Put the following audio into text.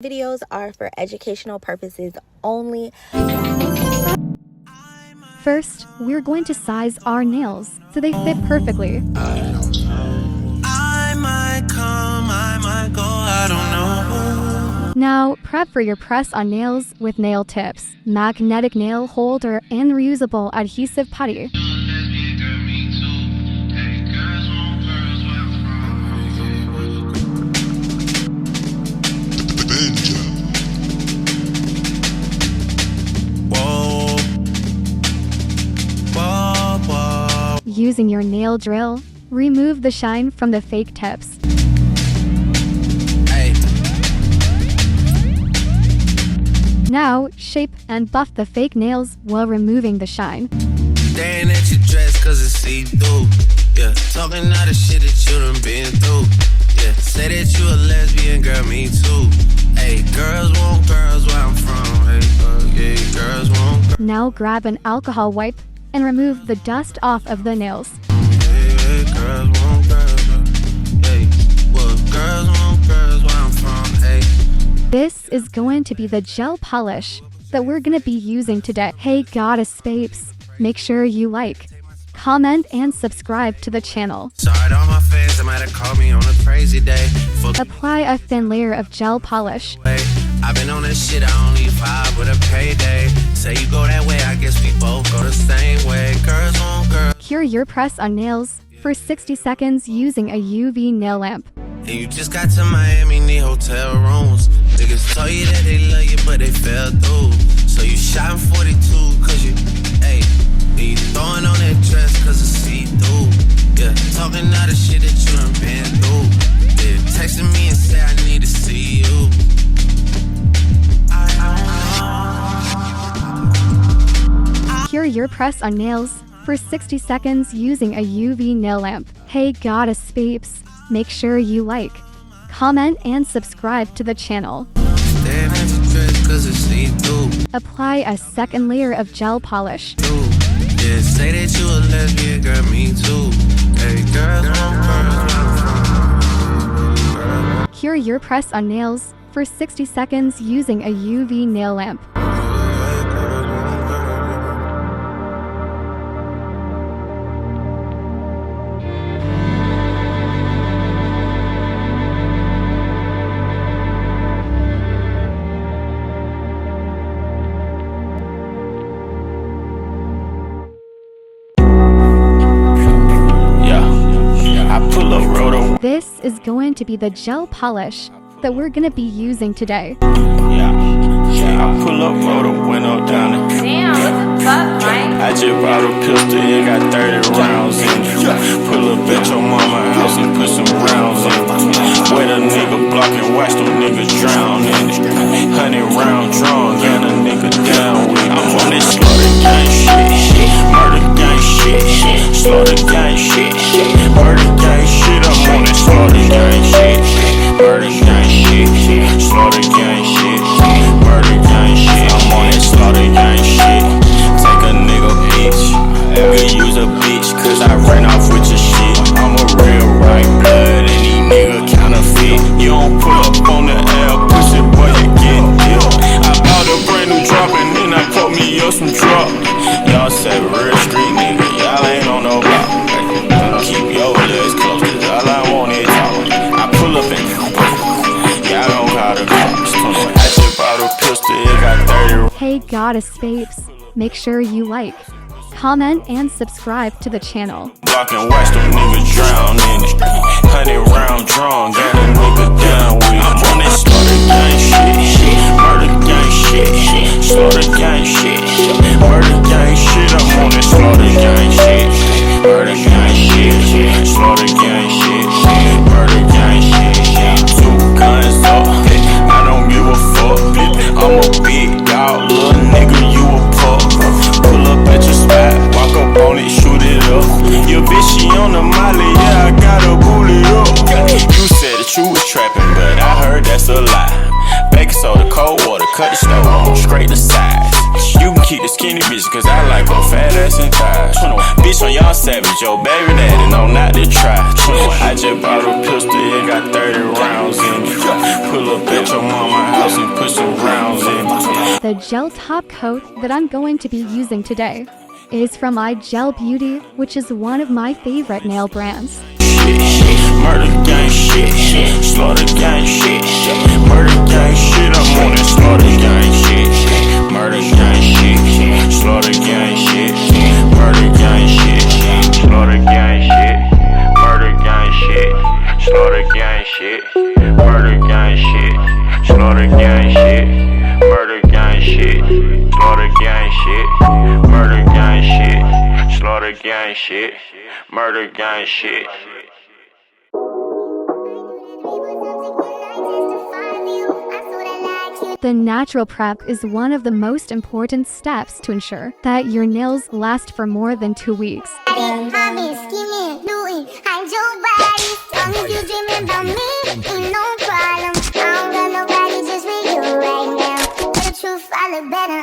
Videos are for educational purposes only. First, we're going to size our nails so they fit perfectly. I might come, I might go, I don't know. Now, prep for your press-on nails with nail tips, magnetic nail holder, and reusable adhesive putty. Using your nail drill, remove the shine from the fake tips. Hey. Now, shape and buff the fake nails while removing the shine. Staring at your dress cause it's see-through. Yeah, talking all the shit that you done been through. Yeah, say that you a lesbian, girl, me too. Hey, girls want girls where I'm from. Hey, yeah, girls want girls. Now grab an alcohol wipe and remove the dust off of the nails. Hey, girls want girls. Hey, well, girls want girls where I'm from. Hey. This is going to be the gel polish that we're going to be using today. Hey goddess babes, make sure you like, comment, and subscribe to the channel. Sorry to all my fans, they might have called me on a crazy day. Apply a thin layer of gel polish. I've been on this shit, I only vibe with a payday. Say you go that way, I guess we both go the same way. Girls on girls. Cure your press-on nails for 60 seconds using a UV nail lamp. And you just got to Miami, need hotel rooms. Niggas told you that they love you, but they fell through. So you shot in 42, cause you, hey. And you throwing on that dress, cause it's see-through. Yeah, talking all the shit that you done been through. Yeah, texting me and say I need to see you. Cure your press-on nails for 60 seconds using a UV nail lamp. Hey goddess babes, make sure you like, comment, and subscribe to the channel. Apply a second layer of gel polish. Yeah, say that you a lesbian, girl, me too. Hey, girls. Cure your press-on nails for 60 seconds using a UV nail lamp. This is going to be the gel polish that we're going to be using today. I pull up, roll the window down it. Damn, what the fuck, Mike? I just bought a pistol, it got 30 rounds in it. Pull up at your mama house and put some rounds in it. Wait a nigga block and watch them niggas drown in it. 100 round drawn, got a nigga down with it. I'm on this slaughter gang shit, murder gang shit, slaughter gang shit, murder gang shit. I'm on this slaughter gang shit, murder gang shit, slaughter gang shit, murder gang shit. I'm on this slaughter gang shit. Take a nigga bitch, could use a bitch, cause I ran off with your shit. I'm a real right blood, and these nigga counterfeit. You don't pull up on the L, pussy boy, you get ill. I bought a brand new drop and then I put me up some drop. Y'all say real street nigga, y'all ain't on no block. Keep your legs close, cause all I want is talk. I pull up and y'all don't call the cops. I just bought a pistol, it got 30. Hey goddess babes, make sure you like, comment, and subscribe to the channel. Block and watch them niggas drown in it. 100 round drawn, got a nigga down with it. I'm on that slaughter gang shit, murder gang shit, slaughter gang shit, murder gang shit. I'm on that slaughter gang shit, murder gang shit, slaughter gang shit, murder gang shit. 2 guns up, I don't give a fuck. I'm a big dog, little nigga, you a pup. Pull up at your spot, walk up on it, shoot it up. Your bitch, she on the molly, yeah, I got her bullet up. You said that you was trapping, but I heard that's a lie. Baking soda, cold water, cut the stove on, straight to sides. You can keep keep the skinny bitch, cause I like them fat ass and thighs. Bitch on y'all savage, yo, baby daddy, no, not to try. I just bought a pistol, it got 30 rounds in it. Pull up at your mama's house and put some rounds in it. The gel top coat that I'm going to be using today is from iGel Beauty, which is one of my favorite nail brands. Murder gang shit, slaughter gang shit, murder gang shit, I'm on that slaughter gang shit, murder gang shit, slaughter gang shit, murder gang shit, slaughter gang shit, murder gang shit, slaughter gang shit, murder gang shit, slaughter gang shit, murder gang shit, slaughter gang shit, murder gang shit, slaughter gang shit, murder gang shit. The natural prep is one of the most important steps to ensure that your nails last for more than 2 weeks. I've been scheming, doing, hide your body. Long as you dreaming about me, ain't no problem. I don't got nobody just with you right now. The truth, I look better.